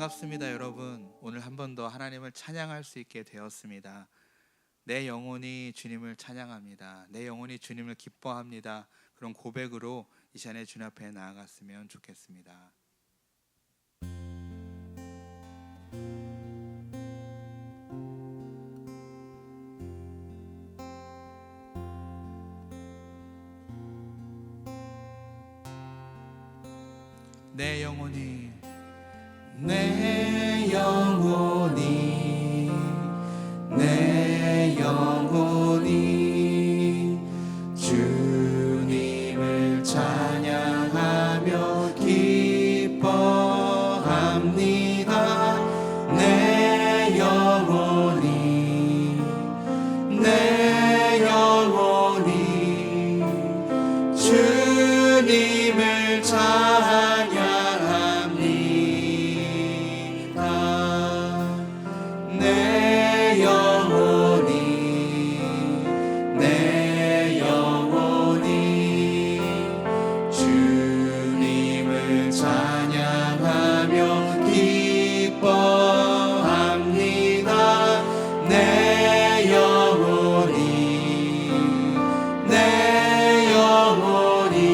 반갑습니다, 여러분. 오늘 한 번 더 하나님을 찬양할 수 있게 되었습니다. 내 영혼이 주님을 찬양합니다. 내 영혼이 주님을 기뻐합니다. 그런 고백으로 이 시간에 주님 앞에 나아갔으면 좋겠습니다. 내 영혼이 내 영혼이 내 영혼이 주님을 찬양하며 기뻐합니다. 내 영혼이 내 영혼이 주님을 찬양합니다. 내 영혼이 내 영혼이 주님을 찬양하며 기뻐합니다. 내 영혼이 내 영혼이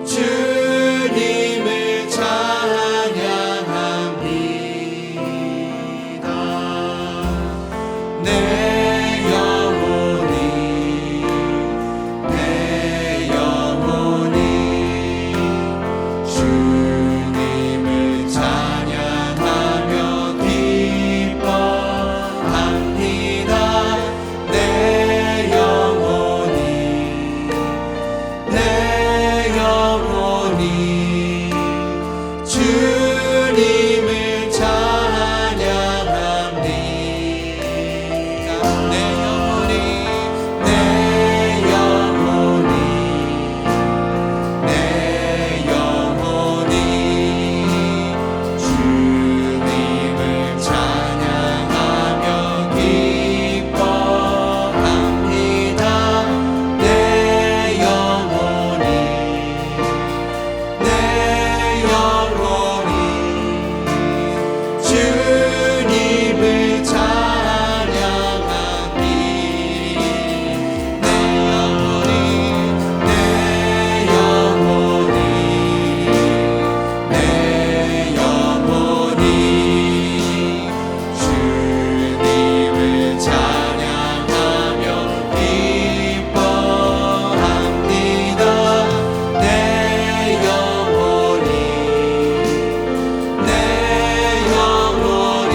주님을 찬양합니다. 내 영혼이 내 영혼이 주님을 찬양하며 기뻐합니다. 내 영혼이 내 영혼이 주님을 찬양합니다. 내 영혼이 내 영혼이 내 영혼이 주님을 찬양하며 기뻐합니다. 내 영혼이 내 영혼이 주님을 찬양합니다. 내 영혼이 내 영혼이 주님을 찬양하며 기뻐합니다. 내 영혼이 내 영혼이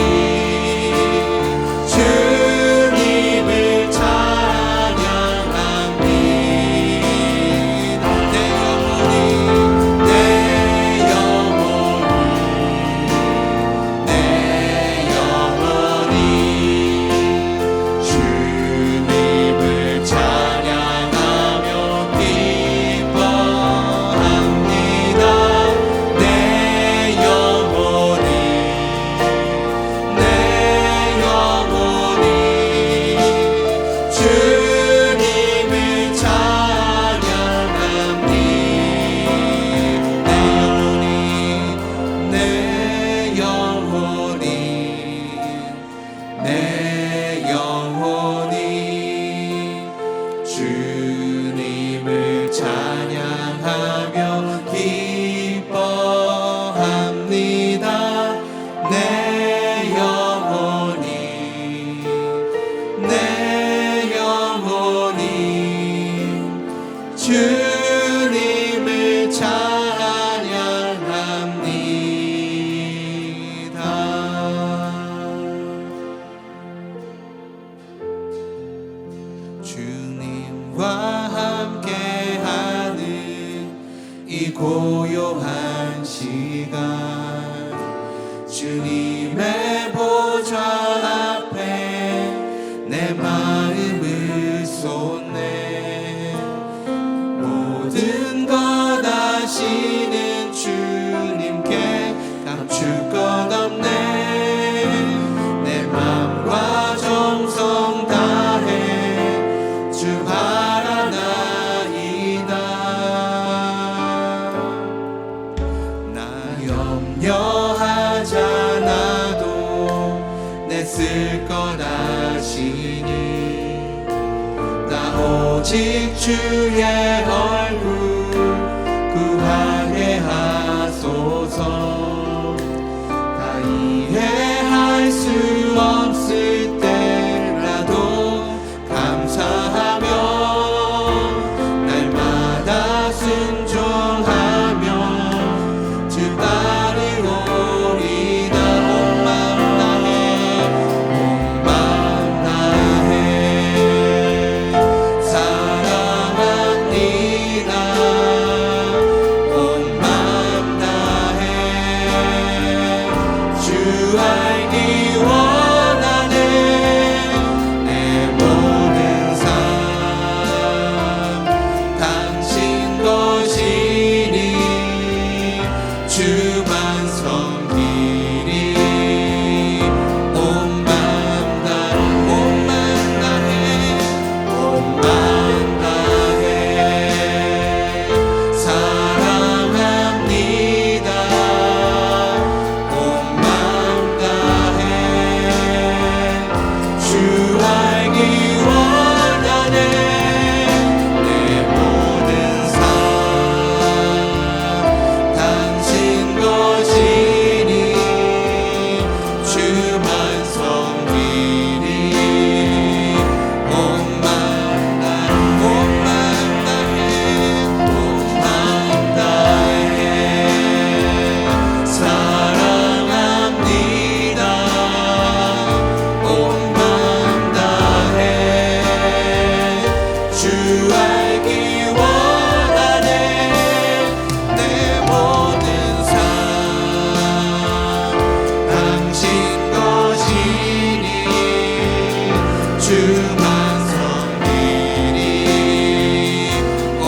주님을 찬양합니다. 내 영혼이 내 영혼이 내 영혼이 주님을 찬양하며 기뻐합니다. 내 영혼이 내 영혼이 주님을 찬양합니다. 내 영혼이 내 영혼이 주님을 찬양하며 기뻐합니다. 내 영혼이 내 영혼이 주님을 찬양합니다. 주님과 함께하는 이 고요한 시간 주님의 보좌 앞에 내 마음을 쏟네. 모든 것 아시는 주님께 감출 것 없네. 내 맘과 정성 다해 주 바라나이다. 오직 주의 얼굴 구하게 하소서. 다 이해할 수 없을 때라도 감사하며 날마다 순종하며 주 따르오리다. 온 마음 다해 온 마음 다해 사랑합니다. 온 마음 다해 주 알기 원하네. 내 모든 삶 당신 것이니 주만 섬기리. 온 마음 다해 온 마음 다해 온 마음 다해 사랑합니다. 온 마음 다해 주 알기 원하네. 내 모든 삶 당신 것이니 주만 섬기리. 온 마음 다해 온 마음 다해 온 마음 다해 사랑합니다. 온 마음 다해 주 알기 원하네. 내 모든 삶 당신 것이니 주만 섬기리. 온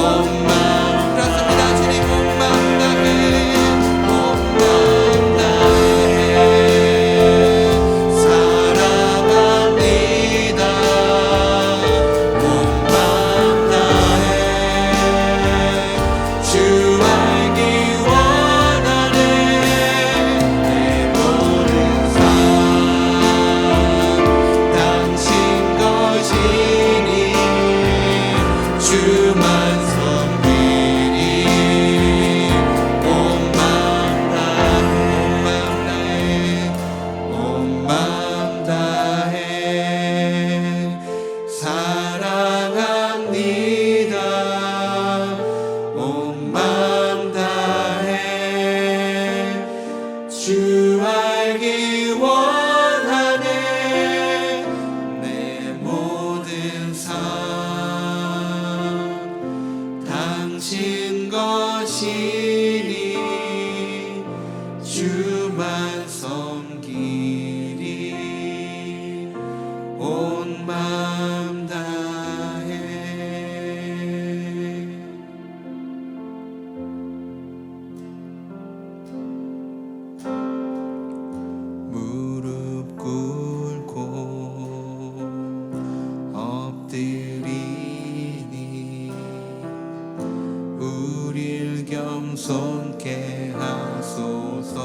마음 그렇습니다. 주님 온 마음 다해 온 마음 다해 사랑합니다. 온 마음 다해 주 알기 원하네. 내 모든 삶 당신 것이니 주만 섬기리. 온 마음 다해 온 마음 다해 사랑합니다. 온 마음 다해 주 알기 원하네. 내 모든 삶 당신 것이니 주만 섬기리. 온 마음 다해 무릎 꿇고 엎드리니 우릴 겸손케 하소서.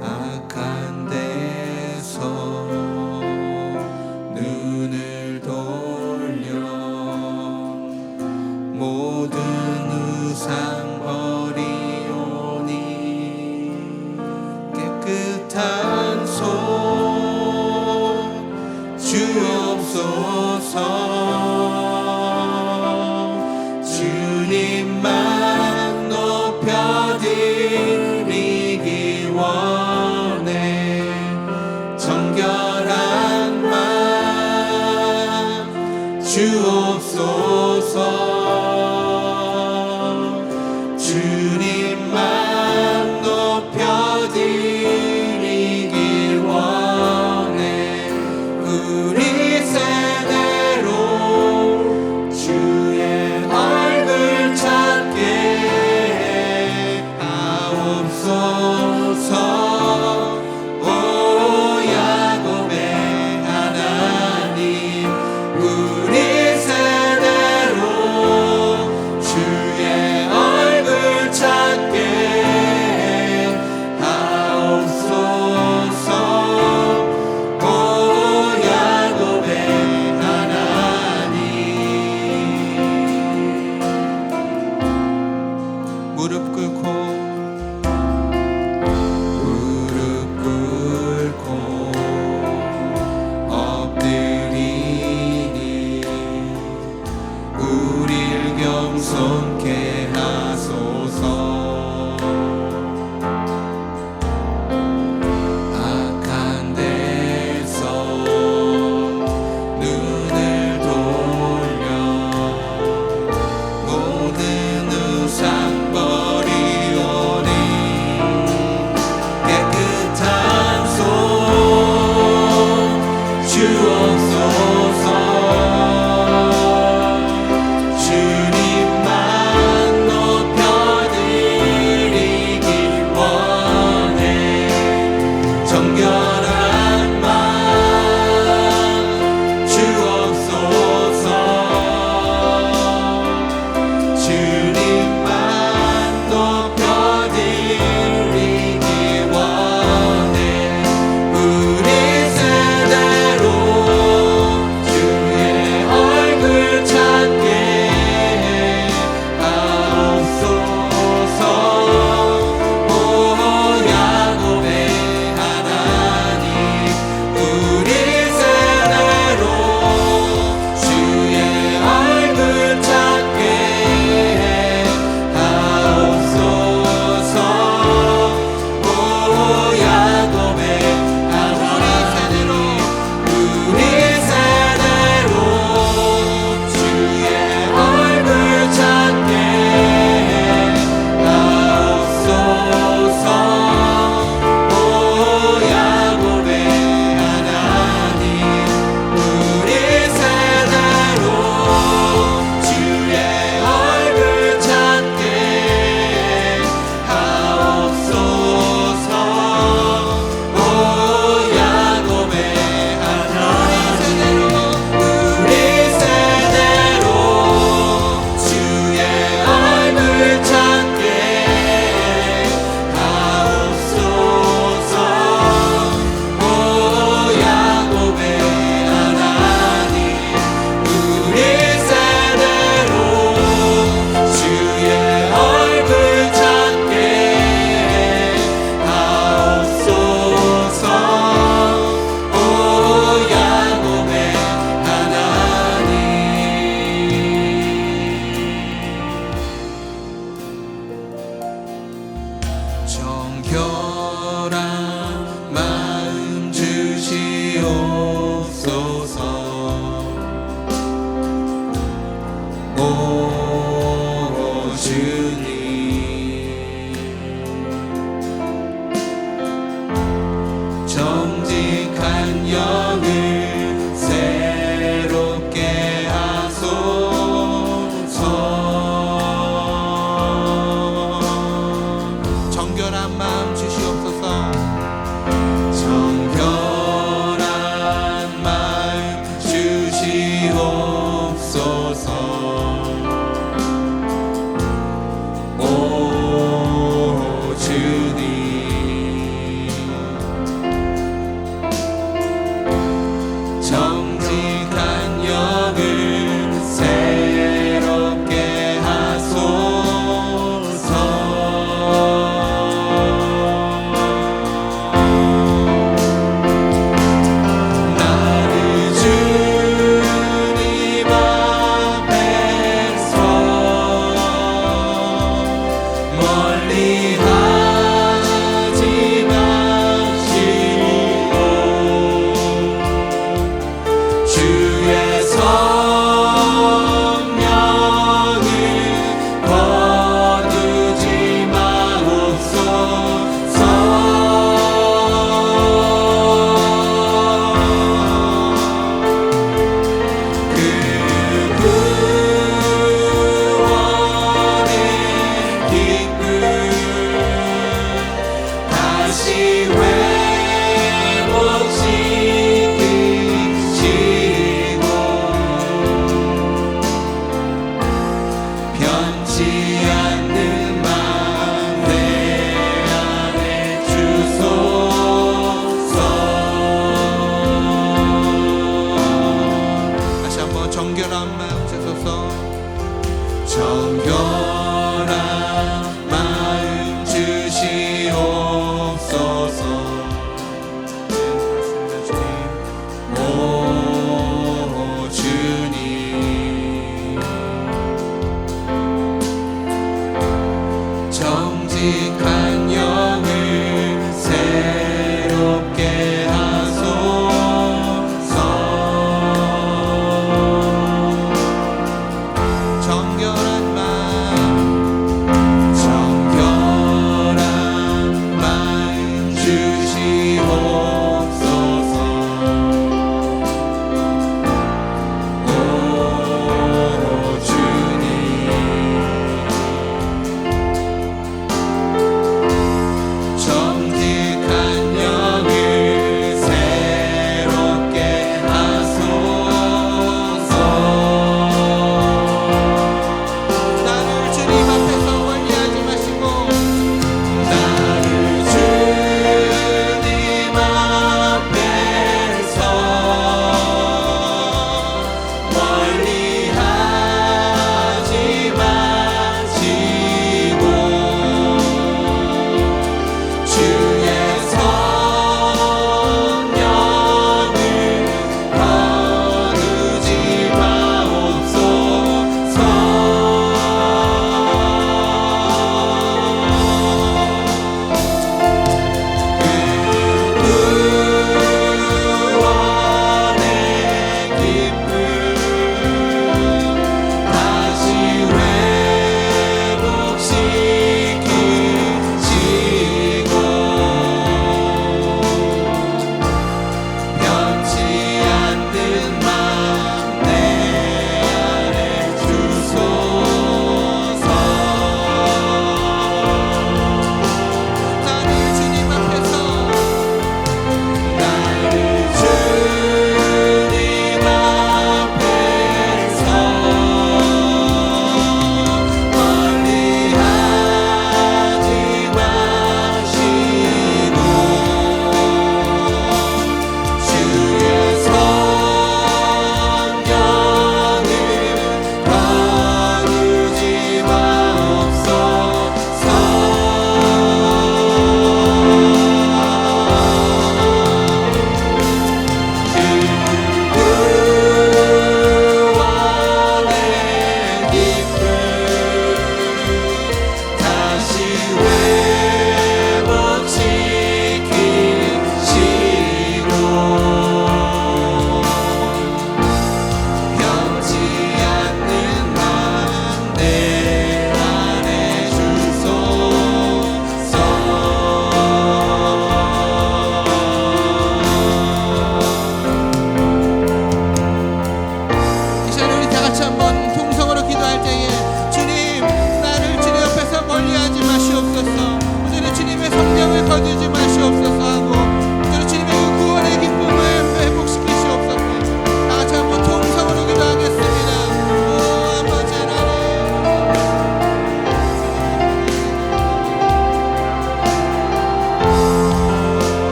악한 데서 눈을 돌려 모든 우상 버리오니 깨끗한 손 주옵소서. 주님만 높여드리기 원해. 정결한 맘 주옵소서. 주님만 높여드리길 원해. 우리 세대로 주의 얼굴 찾게 하옵소서. 오 야곱의 하나님 우리 세대로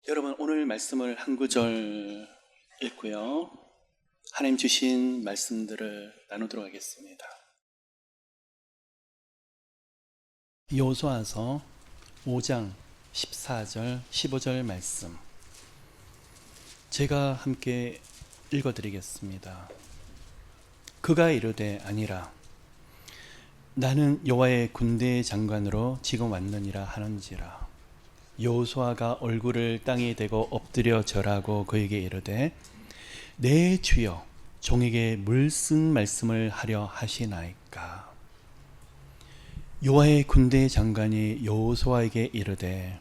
여러분, 오늘 말씀을 한 구절 읽고요, 하나님 주신 말씀들을 나누도록 하겠습니다. 여호수아서 5장 14절 15절 말씀 제가 함께 읽어드리겠습니다. 그가 이르되 아니라 나는 여호와의 군대의 장관으로 지금 왔느니라 하는지라. 여호수아가 얼굴을 땅에 대고 엎드려 절하고 그에게 이르되 내 주여 종에게 물쓴 말씀을 하려 하시나이까. 여호와의 군대의 장관이 여호수아에게 이르되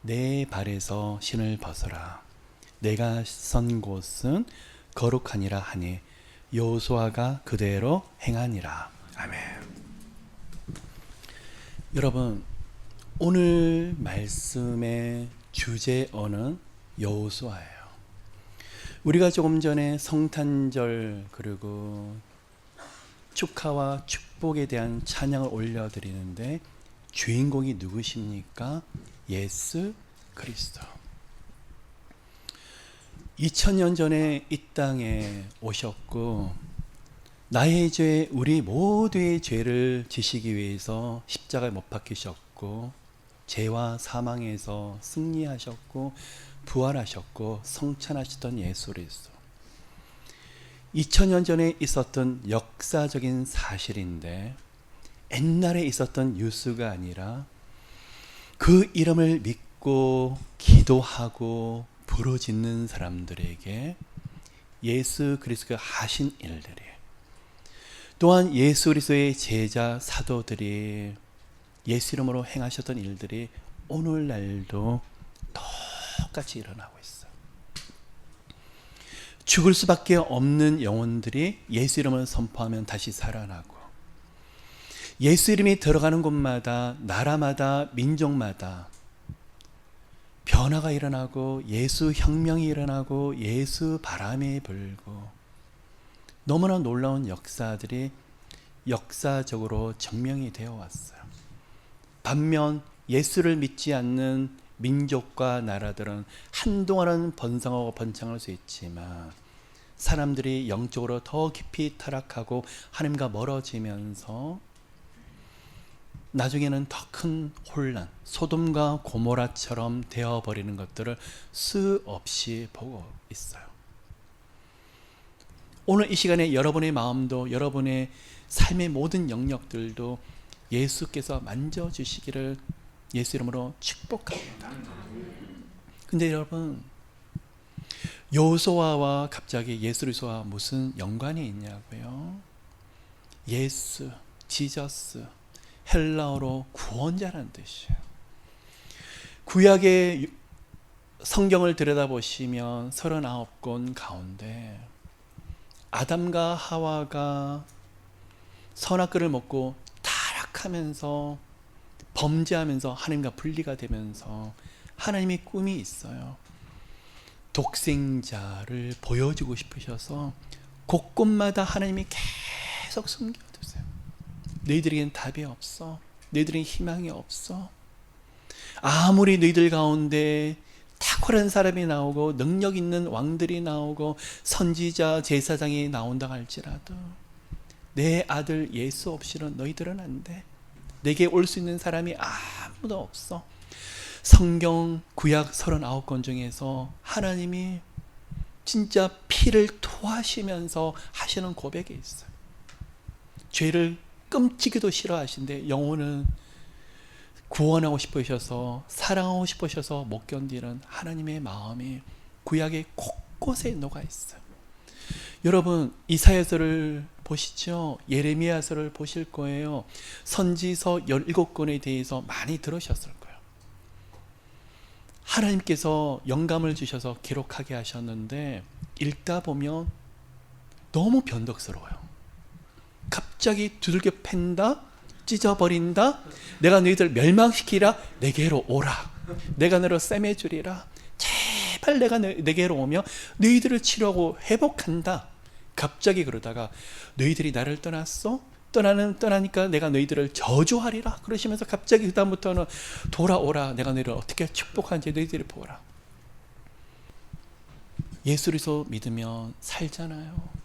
내 발에서 신을 벗어라. 내가 선 곳은 거룩하니라 하니 여호수아가 그대로 행하니라. 아멘. 여러분, 오늘 말씀의 주제어는 여호수아예요. 우리가 조금 전에 성탄절 그리고 축하와 축복에 대한 찬양을 올려드리는데 주인공이 누구십니까? 예수 그리스도. 2000년 전에 이 땅에 오셨고 나의 죄, 우리 모두의 죄를 지시기 위해서 십자가에 못 박히셨고 죄와 사망에서 승리하셨고 부활하셨고 성찬하셨던 예수 그리스도. 2000년 전에 있었던 역사적인 사실인데 옛날에 있었던 뉴스가 아니라 그 이름을 믿고 기도하고 부르짖는 사람들에게 예수 그리스도가 하신 일들이, 또한 예수 그리스도의 제자 사도들이 예수 이름으로 행하셨던 일들이 오늘날도 똑같이 일어나고 있어요. 죽을 수밖에 없는 영혼들이 예수 이름을 선포하면 다시 살아나고, 예수 이름이 들어가는 곳마다 나라마다 민족마다 변화가 일어나고 예수 혁명이 일어나고 예수 바람이 불고 너무나 놀라운 역사들이 역사적으로 증명이 되어 왔어요. 반면 예수를 믿지 않는 민족과 나라들은 한동안은 번성하고 번창할 수 있지만 사람들이 영적으로 더 깊이 타락하고 하나님과 멀어지면서 나중에는 더 큰 혼란, 소돔과 고모라처럼 되어버리는 것들을 수없이 보고 있어요. 오늘 이 시간에 여러분의 마음도 여러분의 삶의 모든 영역들도 예수께서 만져주시기를 예수 이름으로 축복합니다. 근데 여러분, 여호수아와 갑자기 예수 그리스도와 무슨 연관이 있냐고요? 예수, 지저스, 헬라어로 구원자라는 뜻이에요. 구약의 성경을 들여다보시면 39권 가운데 아담과 하와가 선악과를 먹고 타락하면서 범죄하면서 하나님과 분리가 되면서 하나님의 꿈이 있어요. 독생자를 보여주고 싶으셔서 곳곳마다 하나님이 계속 숨겨두세요. 너희들에겐 답이 없어. 너희들에겐 희망이 없어. 아무리 너희들 가운데 탁월한 사람이 나오고 능력 있는 왕들이 나오고 선지자 제사장이 나온다 할지라도 내 아들 예수 없이는 너희들은 안 돼. 내게 올 수 있는 사람이 아무도 없어. 성경 구약 39권 중에서 하나님이 진짜 피를 토하시면서 하시는 고백이 있어요. 죄를 끔찍이도 싫어하신데 영혼은 구원하고 싶으셔서 사랑하고 싶으셔서 못 견디는 하나님의 마음이 구약의 곳곳에 녹아 있어요. 여러분, 이사야서를 보시죠. 예레미야서를 보실 거예요. 선지서 17권에 대해서 많이 들으셨을 거예요. 하나님께서 영감을 주셔서 기록하게 하셨는데 읽다 보면 너무 변덕스러워요. 갑자기 두들겨 팬다, 찢어버린다, 내가 너희들 멸망시키라, 내게로 오라, 내가 너를 셈해주리라, 제발 내가 내게로 오며 너희들을 치료하고 회복한다. 갑자기 그러다가 너희들이 나를 떠났어? 떠나니까 내가 너희들을 저주하리라 그러시면서 갑자기 그 다음부터는 돌아오라, 내가 너희를 어떻게 축복하는지 너희들이 보라. 예수 그리스도 믿으면 살잖아요.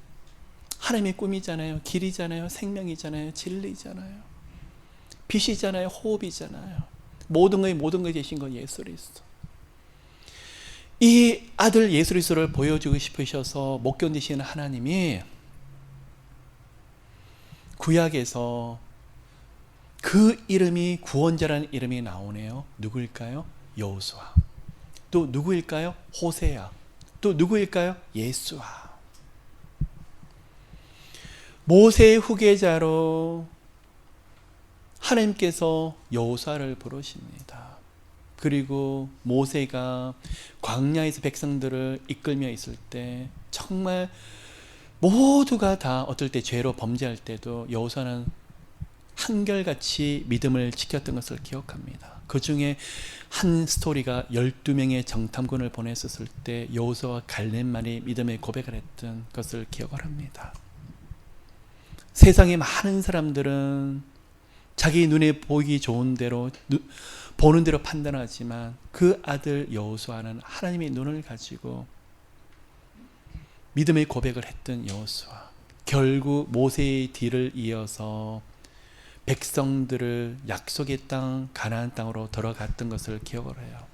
하나님의 꿈이잖아요. 길이잖아요. 생명이잖아요. 진리잖아요. 빛이잖아요. 호흡이잖아요. 모든 것이 되신 건 예수 그리스도. 이 아들 예수 그리스도를 보여주고 싶으셔서 못 견디시는 하나님이 구약에서 그 이름이 구원자라는 이름이 나오네요. 누구일까요? 여호수아. 또 누구일까요? 호세아. 또 누구일까요? 예수아. 모세의 후계자로 하나님께서 여호수아를 부르십니다. 그리고 모세가 광야에서 백성들을 이끌며 있을 때 정말 모두가 다 어떨 때 죄로 범죄할 때도 여호수아는 한결같이 믿음을 지켰던 것을 기억합니다. 그 중에 한 스토리가 12명의 정탐꾼을 보냈었을 때 여호수아와 갈렙만이 믿음의 고백을 했던 것을 기억을 합니다. 세상의 많은 사람들은 자기 눈에 보이기 좋은 대로 보는 대로 판단하지만 그 아들 여호수아는 하나님의 눈을 가지고 믿음의 고백을 했던 여호수아. 결국 모세의 뒤를 이어서 백성들을 약속의 땅 가나안 땅으로 들어갔던 것을 기억을 해요.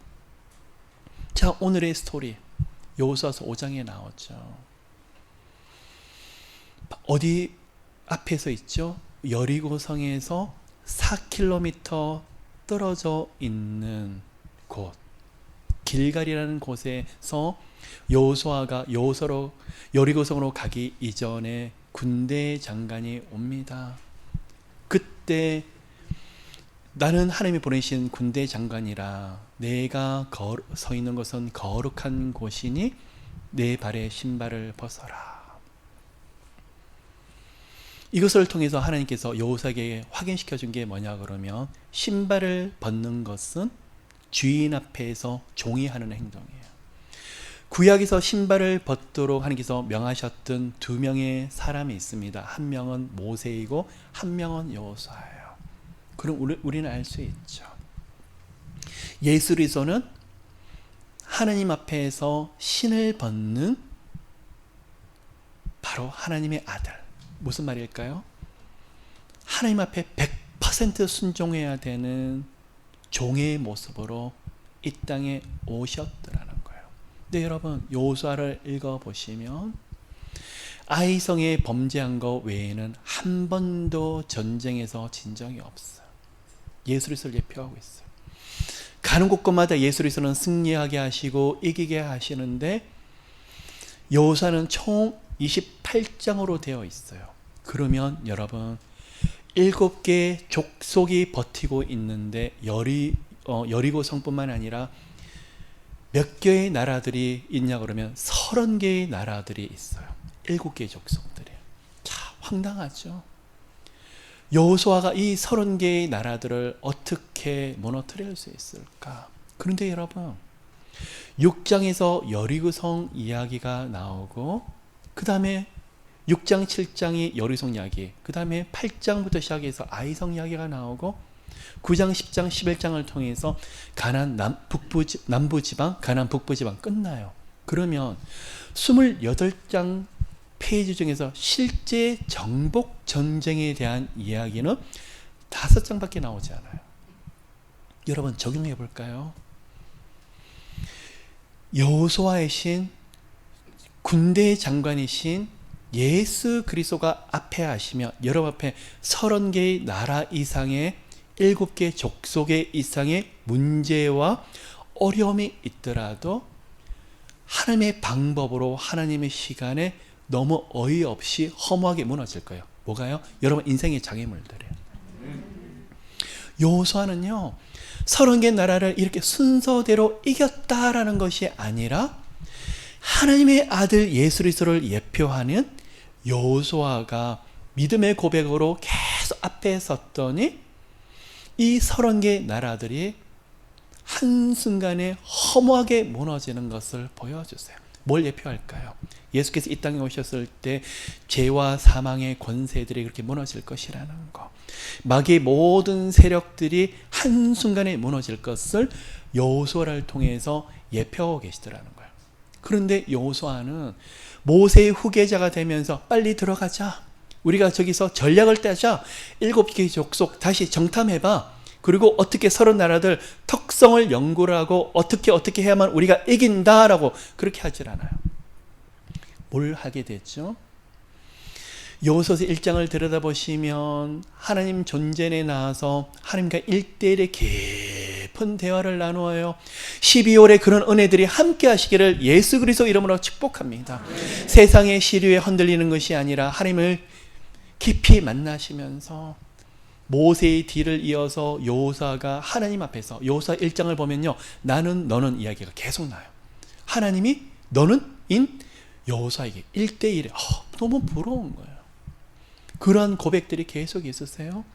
자, 오늘의 스토리 여호수아서 5장에 나오죠. 어디 앞에서 있죠? 여리고성에서 4km 떨어져 있는 곳 길갈이라는 곳에서 여호수아가 여리고성으로 가기 이전에 군대 장관이 옵니다. 그때 나는 하나님이 보내신 군대 장관이라 내가 서 있는 것은 거룩한 곳이니 내 발에 신발을 벗어라. 이것을 통해서 하나님께서 여호수아에게 확인시켜 준 게 뭐냐 그러면 신발을 벗는 것은 주인 앞에서 종이 하는 행동이에요. 구약에서 신발을 벗도록 하나님께서 명하셨던 두 명의 사람이 있습니다. 한 명은 모세이고 한 명은 여호수아예요. 그럼 우리는 알 수 있죠. 예수 그리스도는 하나님 앞에서 신을 벗는 바로 하나님의 아들. 무슨 말일까요? 하나님 앞에 100% 순종해야 되는 종의 모습으로 이 땅에 오셨더라는 거예요. 근데 여러분 여호수아를 읽어보시면 아이성에 범죄한 것 외에는 한 번도 전쟁에서 진 적이 없어요. 예수 그리스도를 예표하고 있어요. 가는 곳곳마다 예수 그리스도는 승리하게 하시고 이기게 하시는데 여호수아는 총 28장으로 되어 있어요. 그러면 여러분 7개의 족속이 버티고 있는데 여리고성뿐만 아니라 몇 개의 나라들이 있냐 그러면 30개의 나라들이 있어요. 7개의 족속들이. 자, 황당하죠. 여호수아가 이 30개의 나라들을 어떻게 무너뜨릴 수 있을까? 그런데 여러분 6장에서 여리고성 이야기가 나오고 그 다음에 6장 7장이 여리고성 이야기, 그 다음에 8장부터 시작해서 아이성 이야기가 나오고 9장 10장 11장을 통해서 가나안 남부지방 가나안 북부지방 끝나요. 그러면 28장 페이지 중에서 실제 정복 전쟁에 대한 이야기는 5장밖에 나오지 않아요. 여러분 적용해 볼까요? 여호수아의 신, 군대 장관이신 예수 그리스도가 앞에 하시며 여러분 앞에 30개의 나라 이상의 7개 족속의 이상의 문제와 어려움이 있더라도 하나님의 방법으로 하나님의 시간에 너무 어이없이 허무하게 무너질 거예요. 뭐가요? 여러분 인생의 장애물들이에요. 여호수아는요 30개 나라를 이렇게 순서대로 이겼다라는 것이 아니라 하나님의 아들 예수 그리스도를 예표하는 여호수아가 믿음의 고백으로 계속 앞에 섰더니 이 30개 나라들이 한순간에 허무하게 무너지는 것을 보여주세요. 뭘 예표할까요? 예수께서 이 땅에 오셨을 때 죄와 사망의 권세들이 그렇게 무너질 것이라는 거, 마귀의 모든 세력들이 한순간에 무너질 것을 여호수아를 통해서 예표하고 계시더라는 거예요. 그런데 여호수아는 모세의 후계자가 되면서 빨리 들어가자. 우리가 저기서 전략을 짜자. 7개 족속 다시 정탐해봐. 그리고 어떻게 서로 나라들 특성을 연구를 하고 어떻게 해야만 우리가 이긴다라고 그렇게 하질 않아요. 뭘 하게 됐죠? 여호수아서 1장을 들여다보시면 하나님 존전에 나와서 하나님과 1대1의 깊은 대화를 나누어요. 12월에 그런 은혜들이 함께 하시기를 예수 그리스도 이름으로 축복합니다. 세상의 시류에 흔들리는 것이 아니라 하나님을 깊이 만나시면서 모세의 뒤를 이어서 여호수아가 하나님 앞에서 여호수아 1장을 보면요. 나는 너는 이야기가 계속 나요. 하나님이 너는 인 여호수아에게 1대1에 너무 부러운 거예요. 그러한 고백들이 계속 있으세요.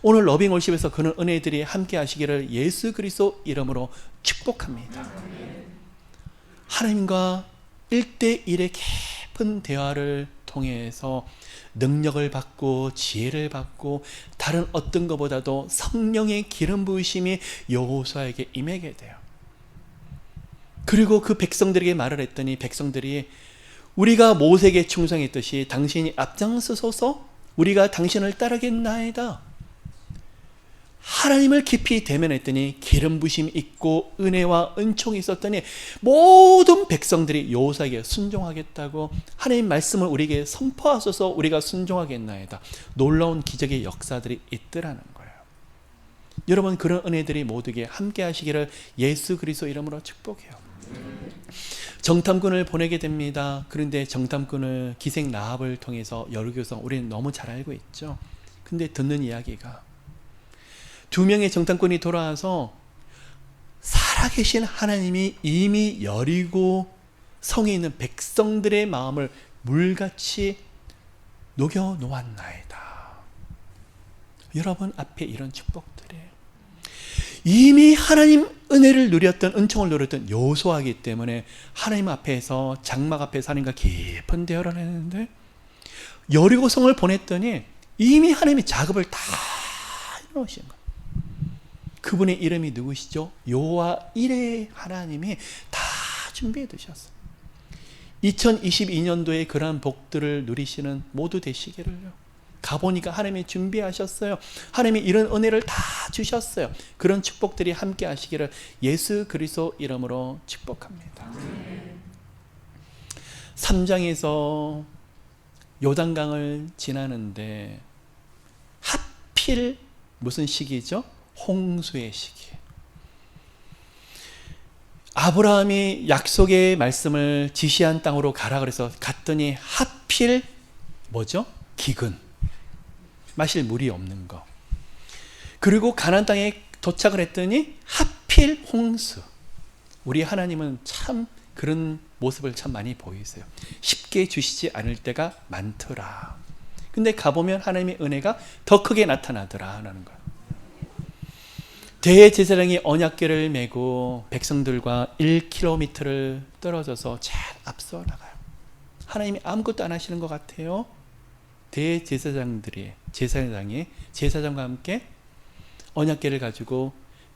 오늘 러빙월십에서 그런 은혜들이 함께 하시기를 예수 그리스도 이름으로 축복합니다. 하나님과 1대1의 깊은 대화를 통해서 능력을 받고 지혜를 받고 다른 어떤 것보다도 성령의 기름 부으심이 여호수아에게 임하게 돼요. 그리고 그 백성들에게 말을 했더니 백성들이 우리가 모세에게 충성했듯이 당신이 앞장서서 우리가 당신을 따르겠나이다. 하나님을 깊이 대면했더니 기름 부심 있고 은혜와 은총이 있었더니 모든 백성들이 여호수아에게 순종하겠다고 하나님 말씀을 우리에게 선포하소서 우리가 순종하겠나이다. 놀라운 기적의 역사들이 있더라는 거예요. 여러분 그런 은혜들이 모두에게 함께 하시기를 예수 그리스도 이름으로 축복해요. 정탐꾼을 보내게 됩니다. 그런데 정탐꾼을 기생 라합을 통해서 여리고성 우리는 너무 잘 알고 있죠. 근데 듣는 이야기가 2명의 정탐꾼이 돌아와서 살아계신 하나님이 이미 여리고 성에 있는 백성들의 마음을 물같이 녹여 놓았나이다. 여러분 앞에 이런 축복들이에요. 이미 하나님 은혜를 누렸던 은총을 누렸던 여호수아이기 때문에 하나님 앞에서 장막 앞에서 하나님과 깊은 대화를 했는데 여리고성을 보냈더니 이미 하나님이 작업을 다 해놓으신 거예요. 그분의 이름이 누구시죠? 여호와 이레 하나님이 다 준비해 두셨어요. 2022년도에 그러한 복들을 누리시는 모두 되시기를요. 가보니까 하나님이 준비하셨어요. 하나님이 이런 은혜를 다 주셨어요. 그런 축복들이 함께 하시기를 예수 그리스도 이름으로 축복합니다. 3장에서 요단강을 지나는데 하필 무슨 시기죠? 홍수의 시기. 아브라함이 약속의 말씀을 지시한 땅으로 가라 그래서 갔더니 하필 뭐죠? 기근. 마실 물이 없는 거. 그리고 가나안 땅에 도착을 했더니 하필 홍수. 우리 하나님은 참 그런 모습을 참 많이 보이세요. 쉽게 주시지 않을 때가 많더라. 근데 가보면 하나님의 은혜가 더 크게 나타나더라 라는 거예요. 대제사장이 언약궤를 메고 백성들과 1km를 떨어져서 잘 앞서 나가요. 하나님이 아무것도 안 하시는 것 같아요. 대제사장들이 제사장과 함께 언약궤를 가지고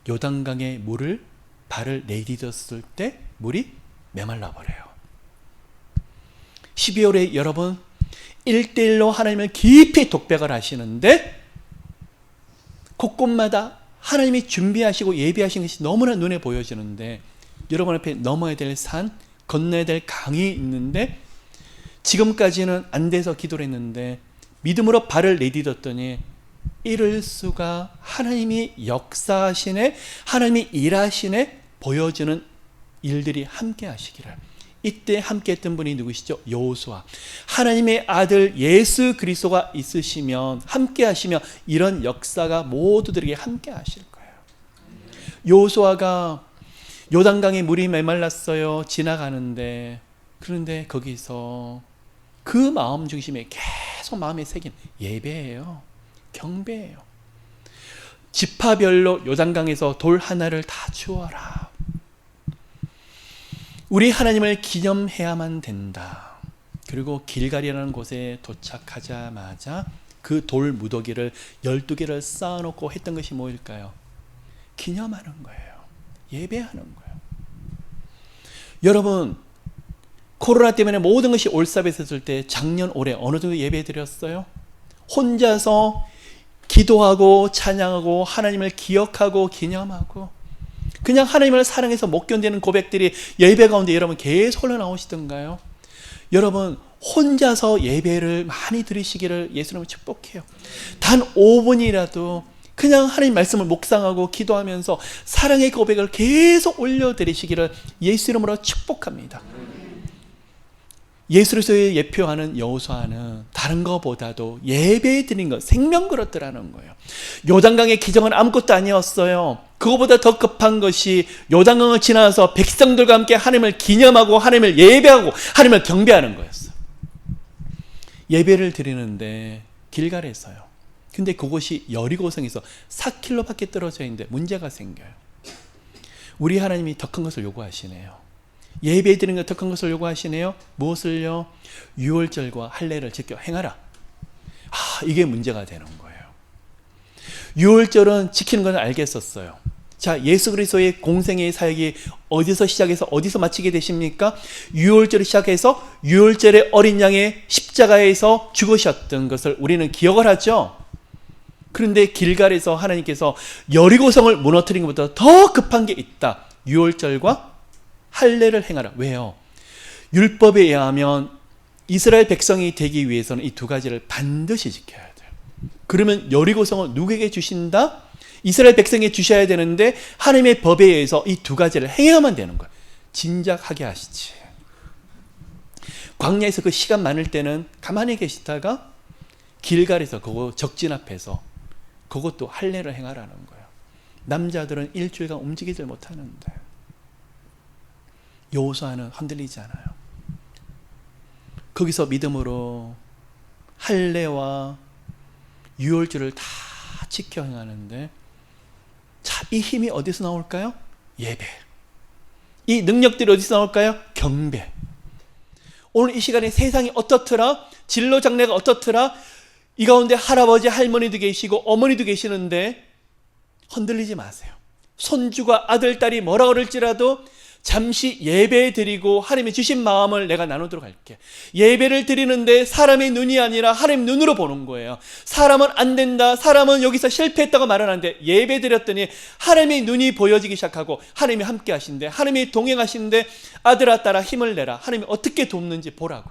요단강의 물을 발을 내디뎠을 때 물이 메말라 버려요. 12월에 여러분 1대1로 하나님을 깊이 독백을 하시는데 곳곳마다 하나님이 준비하시고 예비하신 것이 너무나 눈에 보여지는데 여러분 앞에 넘어야 될 산, 건너야 될 강이 있는데 지금까지는 안 돼서 기도를 했는데 믿음으로 발을 내딛었더니 이럴 수가 하나님이 역사하시네, 하나님이 일하시네 보여주는 일들이 함께 하시기를. 이때 함께 했던 분이 누구시죠? 여호수아. 하나님의 아들 예수 그리스도가 있으시면 함께 하시면 이런 역사가 모두들에게 함께 하실 거예요. 여호수아가 요단강에 물이 메말랐어요. 지나가는데 그런데 거기서 그 마음 중심에 계속 마음에 새긴 예배예요. 경배예요. 지파별로 요단강에서 돌 하나를 다 주어라. 우리 하나님을 기념해야만 된다. 그리고 길갈이라는 곳에 도착하자마자 그 돌 무더기를 12개를 쌓아놓고 했던 것이 뭐일까요? 기념하는 거예요. 예배하는 거예요. 여러분 코로나 때문에 모든 것이 올싸매었을 때 작년 올해 어느 정도 예배 드렸어요? 혼자서 기도하고 찬양하고 하나님을 기억하고 기념하고 그냥 하나님을 사랑해서 못 견디는 고백들이 예배 가운데 여러분 계속 흘러나오시던가요? 여러분 혼자서 예배를 많이 드리시기를 예수님을 축복해요. 단 5분이라도 그냥 하나님 말씀을 묵상하고 기도하면서 사랑의 고백을 계속 올려드리시기를 예수 이름으로 축복합니다. 예수 그리스도의 예표하는 여호수아는 다른 것보다도 예배 드린 것, 생명 걸었더라는 거예요. 요단강의 기적은 아무것도 아니었어요. 그거보다 더 급한 것이 요단강을 지나서 백성들과 함께 하나님을 기념하고 하나님을 예배하고 하나님을 경배하는 거였어요. 예배를 드리는데 길갈에서요. 근데 그곳이 여리고성에서 4km밖에 떨어져 있는데 문제가 생겨요. 우리 하나님이 더 큰 것을 요구하시네요. 예배 드리는 것 더 큰 것을 요구하시네요. 무엇을요? 유월절과 할례를 지켜 행하라. 이게 문제가 되는 거예요. 유월절은 지키는 건 알겠었어요. 자, 예수 그리스도의 공생의 사역이 어디서 시작해서 어디서 마치게 되십니까? 유월절을 시작해서 유월절의 어린 양의 십자가에서 죽으셨던 것을 우리는 기억을 하죠. 그런데 길갈에서 하나님께서 여리고성을 무너뜨린 것보다 더 급한 게 있다. 유월절과 할례를 행하라. 왜요? 율법에 의하면 이스라엘 백성이 되기 위해서는 이 두 가지를 반드시 지켜야 돼요. 그러면 여리고성을 누구에게 주신다? 이스라엘 백성에게 주셔야 되는데 하나님의 법에 의해서 이 두 가지를 행해야만 되는 거예요. 진작하게 하시지. 광야에서 그 시간 많을 때는 가만히 계시다가 길갈에서 그거 적진 앞에서 그것도 할례를 행하라는 거예요. 남자들은 일주일간 움직이질 못하는데 여호수아는 흔들리지 않아요. 거기서 믿음으로 할례와 유월절을 다 지켜 행하는데 자, 이 힘이 어디서 나올까요? 예배. 이 능력들이 어디서 나올까요? 경배. 오늘 이 시간에 세상이 어떻더라? 진로 장래가 어떻더라? 이 가운데 할아버지 할머니도 계시고 어머니도 계시는데 흔들리지 마세요. 손주가 아들 딸이 뭐라 그럴지라도 잠시 예배 드리고 하나님이 주신 마음을 내가 나누도록 할게. 예배를 드리는데 사람의 눈이 아니라 하나님 눈으로 보는 거예요. 사람은 안 된다, 사람은 여기서 실패했다고 말하는데 예배 드렸더니 하나님의 눈이 보여지기 시작하고 하나님이 함께 하신대, 하나님이 동행하시는데 아들아 딸아 힘을 내라, 하나님이 어떻게 돕는지 보라고.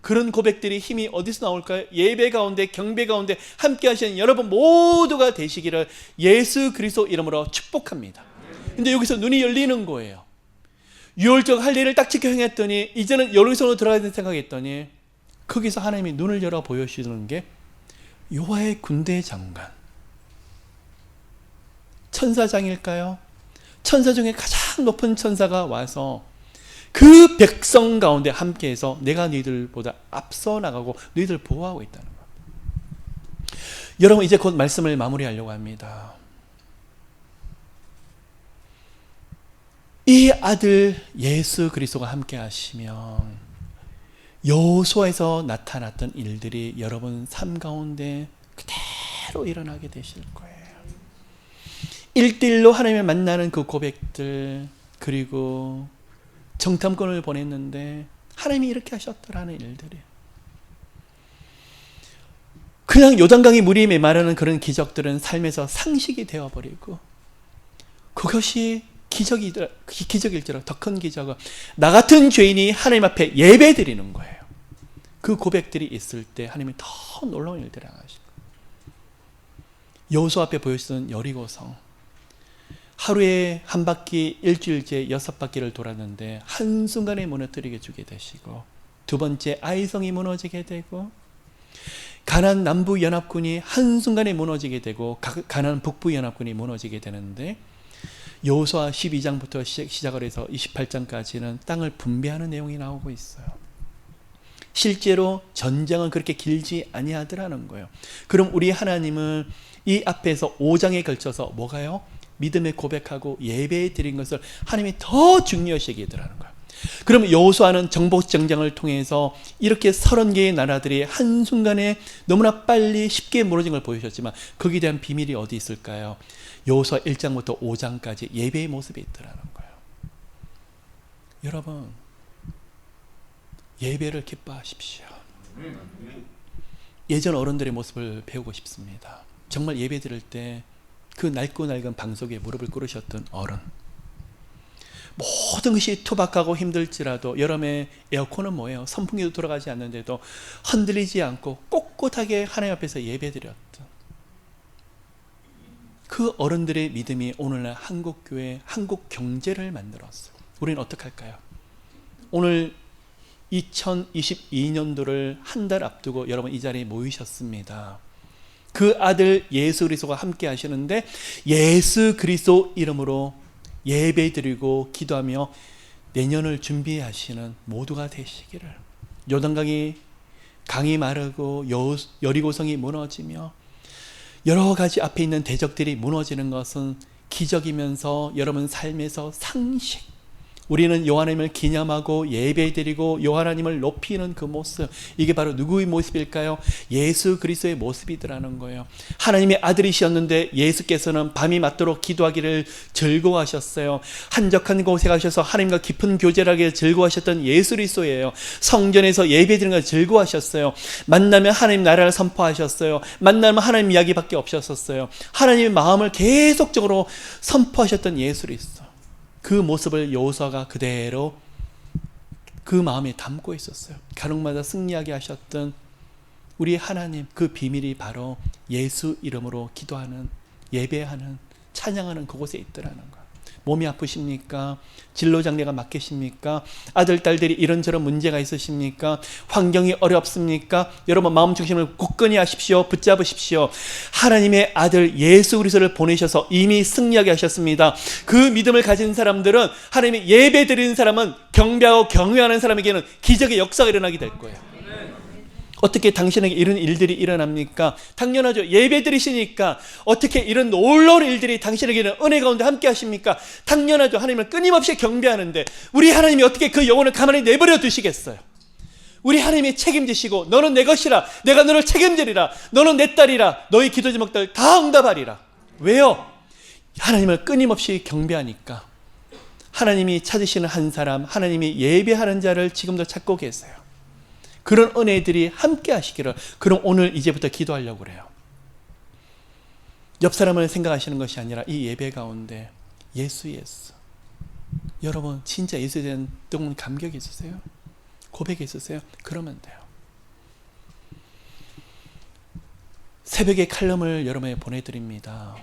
그런 고백들이 힘이 어디서 나올까요? 예배 가운데 경배 가운데 함께 하시는 여러분 모두가 되시기를 예수 그리스도 이름으로 축복합니다. 근데 여기서 눈이 열리는 거예요. 유월절 할례를 딱 지켜 행했더니 이제는 여리고성으로 들어가야 된다 생각했더니 거기서 하나님이 눈을 열어 보여주시는 게 여호와의 군대 장관, 천사장일까요? 천사 중에 가장 높은 천사가 와서 그 백성 가운데 함께해서 내가 너희들보다 앞서 나가고 너희들 보호하고 있다는 것. 여러분 이제 곧 말씀을 마무리하려고 합니다. 이 아들 예수 그리스도가 함께 하시면 여호수아에서 나타났던 일들이 여러분 삶 가운데 그대로 일어나게 되실 거예요. 1대1로 하나님을 만나는 그 고백들, 그리고 정탐꾼을 보냈는데 하나님이 이렇게 하셨더라는 일들이 그냥 요단강이 물이 메마르는 그런 기적들은 삶에서 상식이 되어버리고 그것이 기적일지라도 더 큰 기적은 나 같은 죄인이 하나님 앞에 예배 드리는 거예요. 그 고백들이 있을 때 하나님이 더 놀라운 일들을 하시고 여호수아 앞에 보여주던 여리고성 하루에 한 바퀴 일주일째 6바퀴를 돌았는데 한순간에 무너뜨리게 주게 되시고 두 번째 아이성이 무너지게 되고 가나안 남부연합군이 한순간에 무너지게 되고 가나안 북부연합군이 무너지게 되는데 여호수아 12장부터 시작을 해서 28장까지는 땅을 분배하는 내용이 나오고 있어요. 실제로 전쟁은 그렇게 길지 아니하더라는 거예요. 그럼 우리 하나님은 이 앞에서 5장에 걸쳐서 뭐가요? 믿음의 고백하고 예배 드린 것을 하나님이 더 중요시 여기더라는 거예요. 그럼 여호수아는 정복전쟁을 통해서 이렇게 30개의 나라들이 한순간에 너무나 빨리 쉽게 무너진 걸 보여주셨지만 거기에 대한 비밀이 어디 있을까요? 여호수아 1장부터 5장까지 예배의 모습이 있더라는 거예요. 여러분 예배를 기뻐하십시오. 예전 어른들의 모습을 배우고 싶습니다. 정말 예배 드릴 때 그 낡고 낡은 방 속에 무릎을 꿇으셨던 어른, 모든 것이 투박하고 힘들지라도 여름에 에어컨은 뭐예요? 선풍기도 돌아가지 않는데도 흔들리지 않고 꼿꼿하게 하나님 앞에서 예배드렸던 그 어른들의 믿음이 오늘날 한국교회, 한국 경제를 만들었어요. 우리는 어떻게 할까요? 오늘 2022년도를 한 달 앞두고 여러분 이 자리에 모이셨습니다. 그 아들 예수 그리스도가 함께 하시는데 예수 그리스도 이름으로 예배드리고 기도하며 내년을 준비하시는 모두가 되시기를. 요단강이 강이 마르고 여리고성이 무너지며 여러 가지 앞에 있는 대적들이 무너지는 것은 기적이면서 여러분 삶에서 상식, 우리는 여호와님을 기념하고 예배드리고 여호와님을 높이는 그 모습, 이게 바로 누구의 모습일까요? 예수 그리스도의 모습이더라는 거예요. 하나님의 아들이셨는데 예수께서는 밤이 맞도록 기도하기를 즐거워하셨어요. 한적한 곳에 가셔서 하나님과 깊은 교제를 하기를 즐거워하셨던 예수 그리스도예요. 성전에서 예배드리는 걸 즐거워하셨어요. 만나면 하나님 나라를 선포하셨어요. 만나면 하나님 이야기밖에 없었어요. 하나님의 마음을 계속적으로 선포하셨던 예수 그리스도, 그 모습을 여호수아가 그대로 그 마음에 담고 있었어요. 가족마다 승리하게 하셨던 우리 하나님, 그 비밀이 바로 예수 이름으로 기도하는, 예배하는, 찬양하는 그곳에 있더라는 거예요. 몸이 아프십니까? 진로장래가 맡기십니까? 아들, 딸들이 이런저런 문제가 있으십니까? 환경이 어렵습니까? 여러분 마음 중심을 굳건히 하십시오. 붙잡으십시오. 하나님의 아들 예수 그리스도를 보내셔서 이미 승리하게 하셨습니다. 그 믿음을 가진 사람들은, 하나님의 예배 드리는 사람은, 경배하고 경외하는 사람에게는 기적의 역사가 일어나게 될 거예요. 어떻게 당신에게 이런 일들이 일어납니까? 당연하죠. 예배 드리시니까 어떻게 이런 놀라운 일들이 당신에게는 은혜 가운데 함께 하십니까? 당연하죠. 하나님을 끊임없이 경배하는데 우리 하나님이 어떻게 그 영혼을 가만히 내버려 두시겠어요? 우리 하나님이 책임지시고 너는 내 것이라, 내가 너를 책임지리라, 너는 내 딸이라, 너희 기도 제목들 다 응답하리라. 왜요? 하나님을 끊임없이 경배하니까. 하나님이 찾으시는 한 사람, 하나님이 예배하는 자를 지금도 찾고 계세요. 그런 은혜들이 함께 하시기를. 그럼 오늘 이제부터 기도하려고 그래요. 옆 사람을 생각하시는 것이 아니라 이 예배 가운데 예수. 여러분 진짜 예수에 대한 뜨거운 감격이 있으세요? 고백이 있으세요? 그러면 돼요. 새벽에 칼럼을 여러분에 보내드립니다.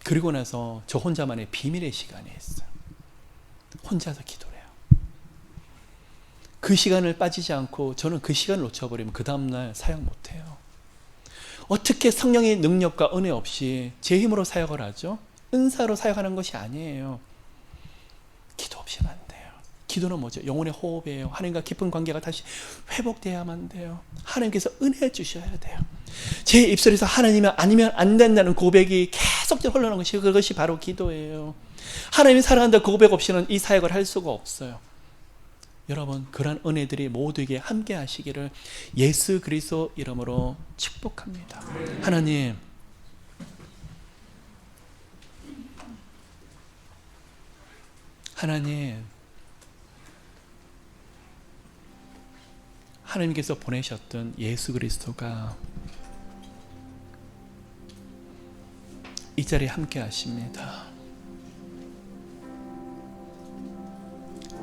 그리고 나서 저 혼자만의 비밀의 시간이 있어요. 혼자서 기도를 해요. 그 시간을 빠지지 않고 저는 그 시간을 놓쳐버리면 그 다음날 사역 못해요. 어떻게 성령의 능력과 은혜 없이 제 힘으로 사역을 하죠? 은사로 사역하는 것이 아니에요. 기도 없이는 안 돼요. 기도는 뭐죠? 영혼의 호흡이에요. 하나님과 깊은 관계가 다시 회복돼야만 돼요. 하나님께서 은혜 주셔야 돼요. 제 입술에서 하나님은 아니면 안 된다는 고백이 계속적으로 흘러나오는 것이, 그것이 바로 기도예요. 하나님이 사랑한다 고백 없이는 이 사역을 할 수가 없어요. 여러분 그러한 은혜들이 모두에게 함께 하시기를 예수 그리스도 이름으로 축복합니다. 하나님, 하나님께서 보내셨던 예수 그리스도가 이 자리에 함께 하십니다.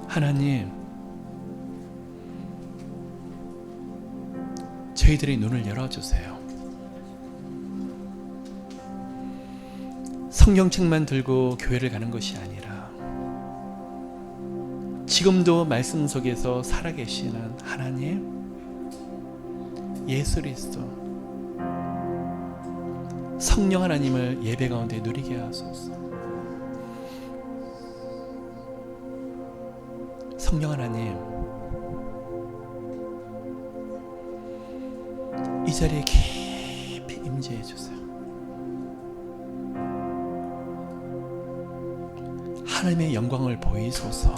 하나님, 저희들의 눈을 열어주세요. 성경책만 들고 교회를 가는 것이 아니라 지금도 말씀 속에서 살아계시는 하나님, 예수 그리스도, 성령 하나님을 예배 가운데 누리게 하소서. 성령 하나님, 이 자리에 깊이 임재해 주세요. 하나님의 영광을 보이소서.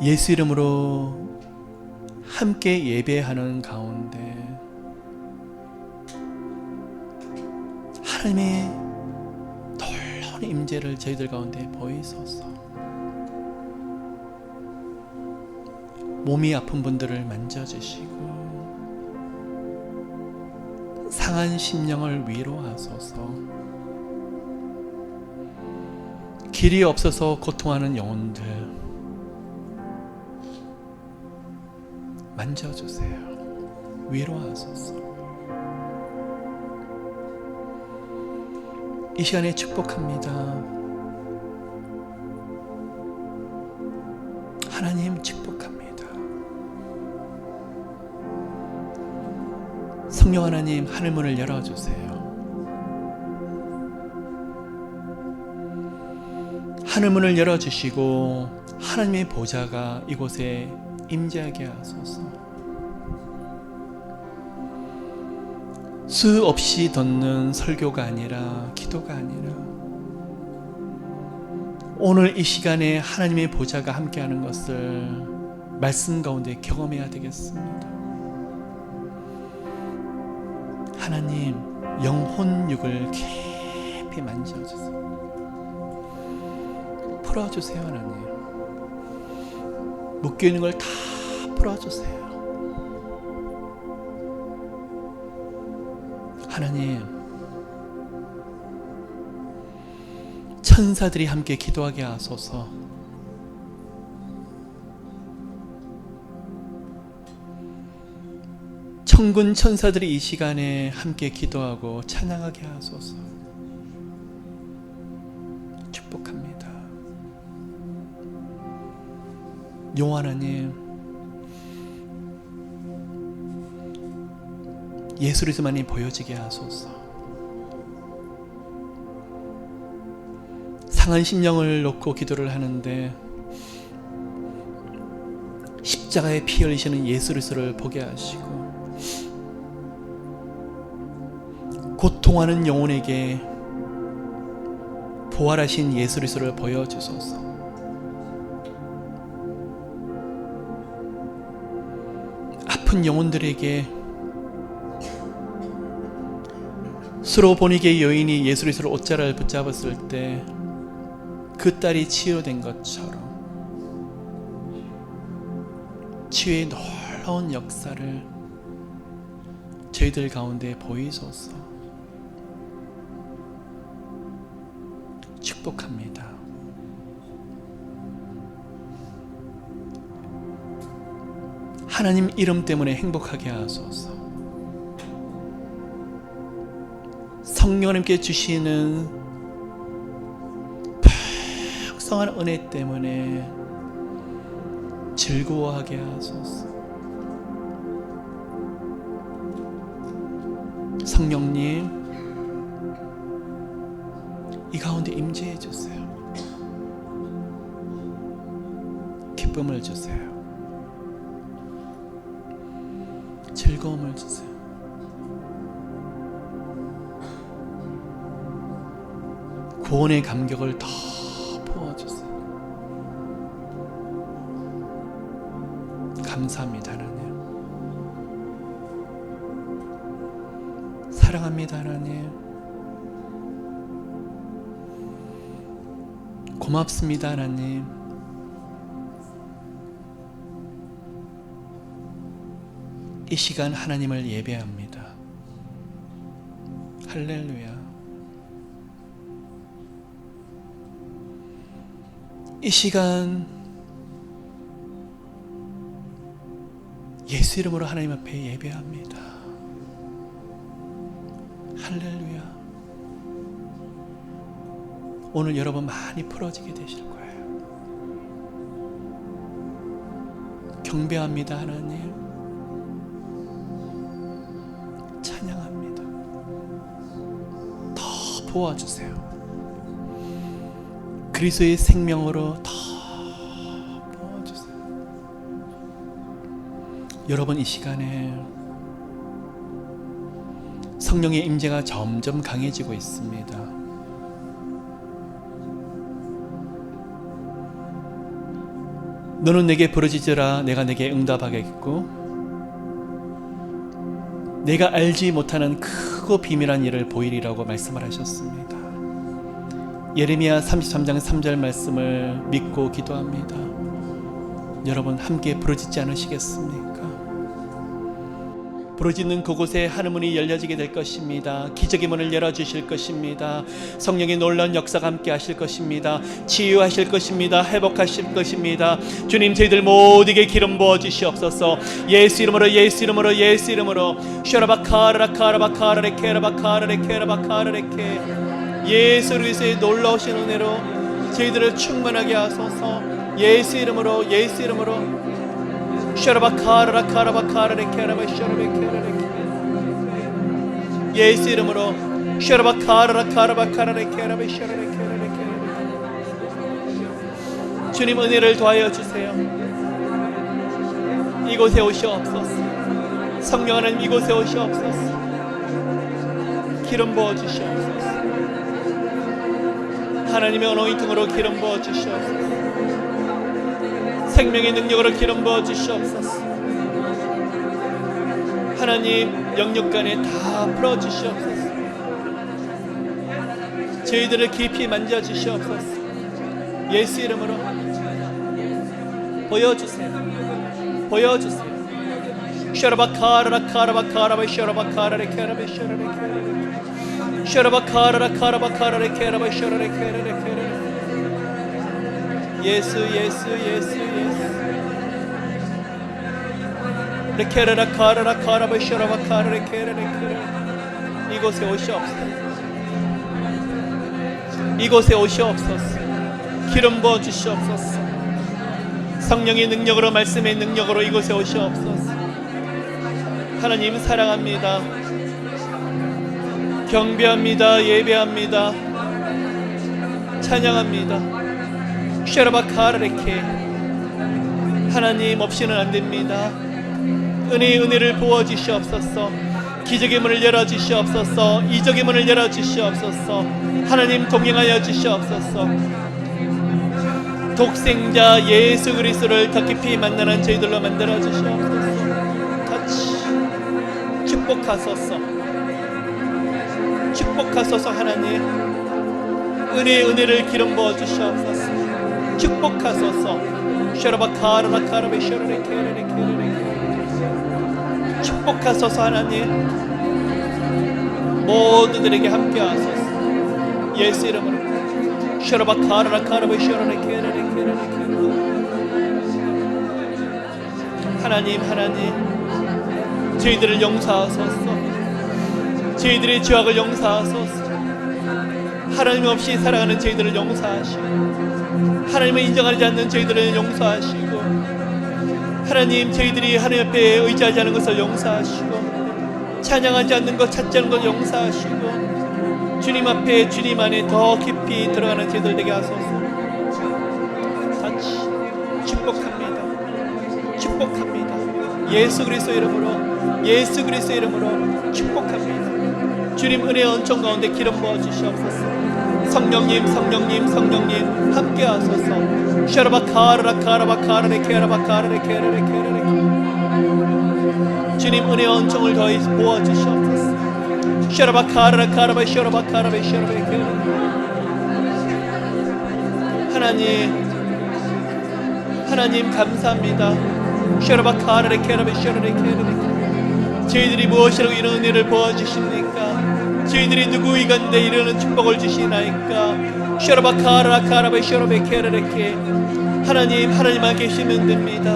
예수 이름으로 함께 예배하는 가운데 하나님의 놀라운 임재를 저희들 가운데 보이소서. 몸이 아픈 분들을 만져주시고 상한 심령을 위로하소서. 길이 없어서 고통하는 영혼들 만져주세요. 위로하소서. 이 시간에 축복합니다. 하나님 축복합니다. 성령 하나님, 하늘문을 열어주세요. 하늘문을 열어주시고 하나님의 보좌가 이곳에 임재하게 하소서. 수없이 돋는 설교가 아니라, 기도가 아니라, 오늘 이 시간에 하나님의 보좌가 함께하는 것을 말씀 가운데 경험해야 되겠습니다. 하나님, 영혼육을 깊이 만져주세요. 풀어주세요. 하나님, 묶여있는 걸 다 풀어주세요. 하나님, 천사들이 함께 기도하게 하소서. 천군 천사들이 이 시간에 함께 기도하고 찬양하게 하소서. 축복합니다. 영원 하나님, 예수님만이 보여지게 하소서. 상한 심령을 놓고 기도를 하는데 십자가에 피 흘리시는 예수 그리스도를 보게 하시고, 고통하는 영혼에게 부활하신 예수 그리스도를 보여주소서. 아픈 영혼들에게 수로보니게 여인이 예수 그리스도의 옷자락을 붙잡았을 때 그 딸이 치유된 것처럼 치유의 놀라운 역사를 저희들 가운데 보이소서. 축복합니다. 하나님 이름 때문에 행복하게 하소서. 성령님께 주시는 풍성한 은혜 때문에 즐거워하게 하소서. 성령님, 이 가운데 임재해 주세요. 기쁨을 주세요. 즐거움을 주세요. 구원의 감격을 더 부어주세요. 감사합니다. 하나님, 사랑합니다. 하나님, 고맙습니다. 하나님, 이 시간 하나님을 예배합니다. 할렐루야. 이 시간 예수 이름으로 하나님 앞에 예배합니다. 할렐루야. 오늘 여러분 많이 풀어지게 되실 거예요. 경배합니다. 하나님, 찬양합니다. 더 부어주세요. 그리스도의 생명으로 더 부어주세요. 여러분, 이 시간에 성령의 임재가 점점 강해지고 있습니다. 너는 내게 부르짖으라 내가 내게 응답하겠고 내가 알지 못하는 크고 비밀한 일을 보이리라고 말씀을 하셨습니다. 예레미야 33장 3절 말씀을 믿고 기도합니다. 여러분 함께 부르짖지 않으시겠습니까? 부르짖는 그곳에 하늘 문이 열려지게 될 것입니다. 기적의 문을 열어주실 것입니다. 성령의 놀라운 역사가 함께 하실 것입니다. 치유하실 것입니다. 회복하실 것입니다. 주님, 저희들 모두에게 기름 부어 주시옵소서. 예수 이름으로, 예수 이름으로, 예수 이름으로. 샤라바카라카라바카라레케라바카라레케라바카라레케. 예수 그리스도의 놀라우신 은혜로 저희들을 충만하게 하소서. 예수 이름으로, 예수 이름으로. 예수 이름으로. 주님, 은혜를 더하여 주세요. 이곳에 오시옵소서. 성령 하나님, 이곳에 오시옵소서. 기름 부어 주시옵소서. 하나님의 어노인팅으로 기름 부어 주시옵소서. 생명의 능력으로 기름 부어 주시옵소서. 하나님, 영육간에 다 풀어 주시옵소서. 저희들을 깊이 만져 주시옵소서. 예수 이름으로 보여주세요. 보여주세요. 샤라바카라카라바카라바 샤라바카라레케라베 샤라레케라베 샤라바카라카라바카라레케라베 샤라레케라레케라베. 예수, 예수, 예수, 예수. 레케라라카라라카라바샤라바카라레케라레케라. 이곳에 오시옵소서. 이곳에 오시옵소서. 기름 부어 주시옵소서. 성령의 능력으로, 말씀의 능력으로 이곳에 오시옵소서. 하나님 사랑합니다. 경배합니다. 예배합니다. 찬양합니다. 샤라바카라레케. 하나님 없이는 안 됩니다. 은혜를 부어 주시옵소서. 기적의 문을 열어 주시옵소서. 이적의 문을 열어 주시옵소서. 하나님 동행하여 주시옵소서. 독생자 예수 그리스도를 더 깊이 만나는 저희들로 만들어 주시옵소서. 같이 축복하소서. 축복하소서. 하나님 은혜를 기름 부어 주시옵소서. 축복하소서. 샤라바카라바카라베 샤라레케레레케레레. 축복하소서. 하나님 모두들에게 함께 하소서. 예수 이름으로. 샤라바카라바카라베 샤라레케레레케레레. 하나님, 하나님 저희들을 용서하소서. 저희들의 죄악을 용서하소서. 하나님 없이 살아가는 저희들을 용서하시고, 하나님을 인정하지 않는 저희들을 용서하시고, 하나님 저희들이 하나님 앞에 의지하지 않는 것을 용서하시고, 찬양하지 않는 것, 찾지 않는 것 용서하시고, 주님 앞에, 주님 안에 더 깊이 들어가는 저희들 되게 하소서. 같이 축복합니다. 축복합니다. 예수 그리스도 이름으로, 예수 그리스도 이름으로 축복합니다. 주님 은혜의 은총 가운데 기름 부어 주시옵소서. 성령님, 성령님, 성령님 함께 하소서. 샤라바카라라카라바카라레케라바카라레케라레케라레. 주님 은혜의 은총을 더히 부어 주시옵소서. 샤라바카라라카라바 샤라바카라베 샤라베케라. 하나님 감사합니다. 샤라바카라레케라베 샤라레케라레. 저희들이 무엇이라고 이런 은혜를 부어 주십니까? 저희들이 누구이 간데 이러는 축복을 주시나이까? 샤라바카라카라베 샤라베케라레케. 하나님만 계시면 됩니다.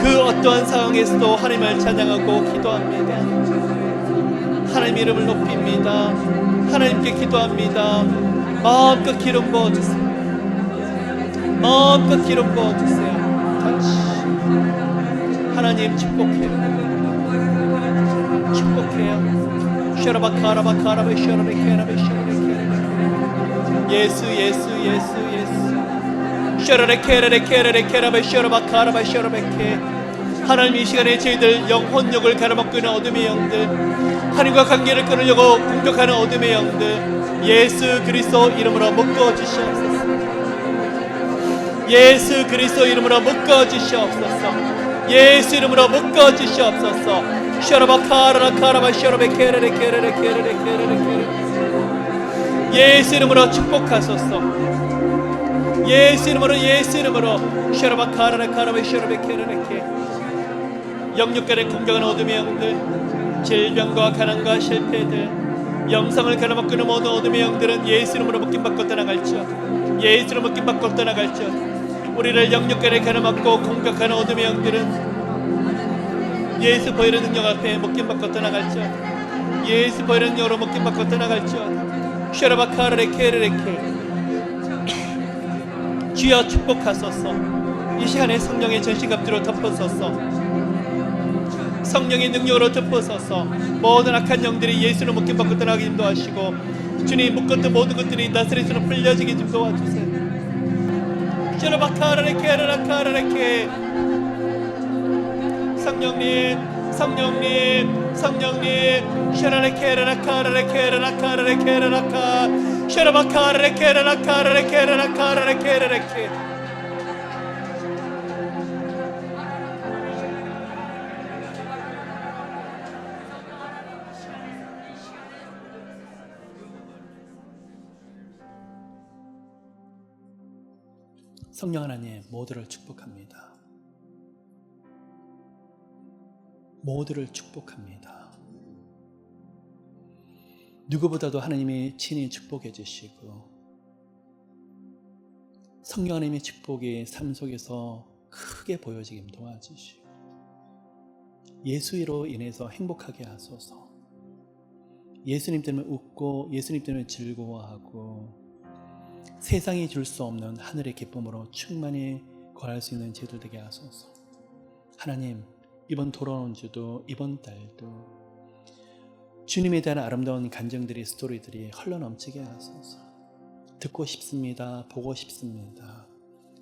그 어떠한 상황에서도 하나님을 찬양하고 기도합니다. 하나님 이름을 높입니다. 하나님께 기도합니다. 마음껏 기름 부어주세요. 마음껏 기름 부어주세요. 같이 하나님 축복해요. 축복해요. 샤라바카라바카라베 샤라레케라베 샤라레케라베. 예수 예수 예수 예수. 샤라레케라레케라레케라베 샤라바카라베 샤라베케. 하나님 이 시간에 저희들 영혼력을 가로막고 있는 어둠의 영들, 하나님과 관계를 끊으려고 공격하는 어둠의 영들, 예수 그리스도 이름으로 묶어 주시옵소서. 예수 그리스도 이름으로 묶어 주시옵소서. 예수 이름으로 묶어 주시옵소서. 샤라바카라라카라바 샤라베케레레케레레케레레케레레. 예수 이름으로 축복하소서. 예수 이름으로 예수 이름으로 샤라바카라라카라바 샤라베케르레케 영육간의 공격하는 어둠의 영들 질병과 가난과 실패들 영성을 가로막는 모든 어둠의 영들은 예수 이름으로 묶임받고 떠나갈지어다 예수 이름으로 묶임받고 떠나갈지어다 우리를 영육간에 가로막고 공격하는 어둠의 영들은 예수 보혈의 능력 앞에 묶임받고 떠나갈지어다 예수 보혈의 능력으로 묶임받고 떠나갈지어다 샤라바카라레케르레케 주여 축복하소서 이 시간에 성령의 전신갑주로 덮어서서 성령의 능력으로 덮어서서 모든 악한 영들이 예수로 묶임받고 떠나게 인도하시고 주님 묶었던 모든 것들이 나사렛으로 풀려지게 좀 도와주세요 샤라바카라레케라라카라레케 성령님 성령님 성령님 샤라레케라라카라레케라라카라레케라라카 샤라바카라레케라라카라레케라라카라레케라레케 성령 하나님 모두를 축복합니다. 모두를 축복합니다. 누구보다도 하나님이 친히 축복해 주시고 성령 하나님의 축복이 삶 속에서 크게 보여지게 도와주시고 예수로 인해서 행복하게 하소서. 예수님 때문에 웃고 예수님 때문에 즐거워하고 세상이 줄 수 없는 하늘의 기쁨으로 충만히 거할 수 있는 제들 되게 하소서. 하나님 이번 돌아오는 주도 이번 달도 주님에 대한 아름다운 간정들이 스토리들이 흘러넘치게 하소서. 듣고 싶습니다. 보고 싶습니다.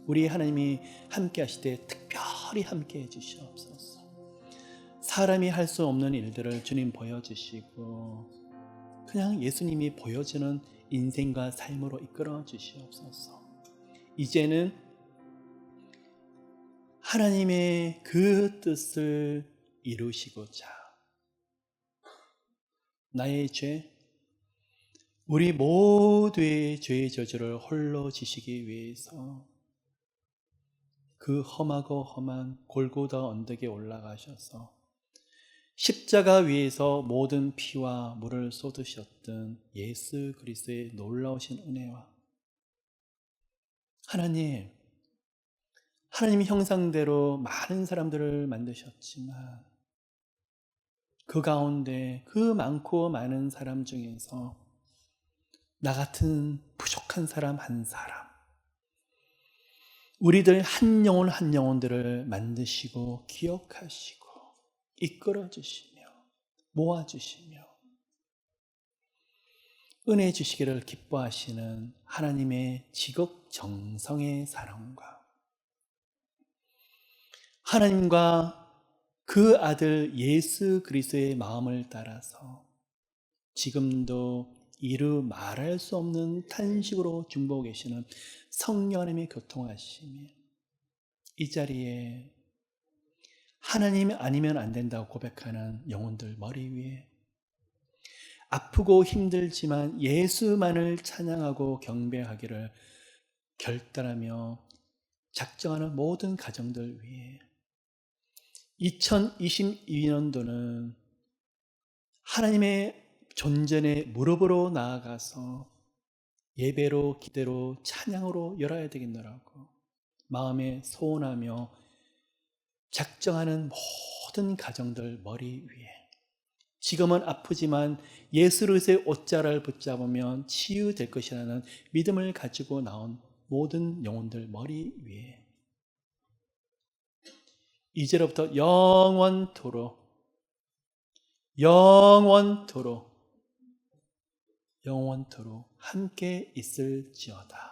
우리 하나님이 함께 하실 때 특별히 함께 해주시옵소서. 사람이 할 수 없는 일들을 주님 보여주시고 그냥 예수님이 보여주는 인생과 삶으로 이끌어 주시옵소서. 이제는 하나님의 그 뜻을 이루시고자 나의 죄, 우리 모두의 죄의 저주를 홀로 지시기 위해서 그 험하고 험한 골고다 언덕에 올라가셔서 십자가 위에서 모든 피와 물을 쏟으셨던 예수 그리스도의 놀라우신 은혜와 하나님 형상대로 많은 사람들을 만드셨지만 그 가운데 그 많고 많은 사람 중에서 나 같은 부족한 사람 한 사람, 우리들 한 영혼 한 영혼들을 만드시고 기억하시고 이끌어주시며 모아주시며 은혜 주시기를 기뻐하시는 하나님의 지극정성의 사랑과 하나님과 그 아들 예수 그리스도의 마음을 따라서 지금도 이루 말할 수 없는 탄식으로 중보하고 계시는 성령 하나님의 교통하심이 이 자리에 하나님이 아니면 안 된다고 고백하는 영혼들 머리 위에 아프고 힘들지만 예수만을 찬양하고 경배하기를 결단하며 작정하는 모든 가정들 위에 2022년도는 하나님의 존전의 무릎으로 나아가서 예배로 기대로 찬양으로 열어야 되겠노라고 마음에 소원하며 작정하는 모든 가정들 머리 위에 지금은 아프지만 예수 그리스도의 옷자락을 붙잡으면 치유될 것이라는 믿음을 가지고 나온 모든 영혼들 머리 위에 이제로부터 영원토록 함께 있을지어다.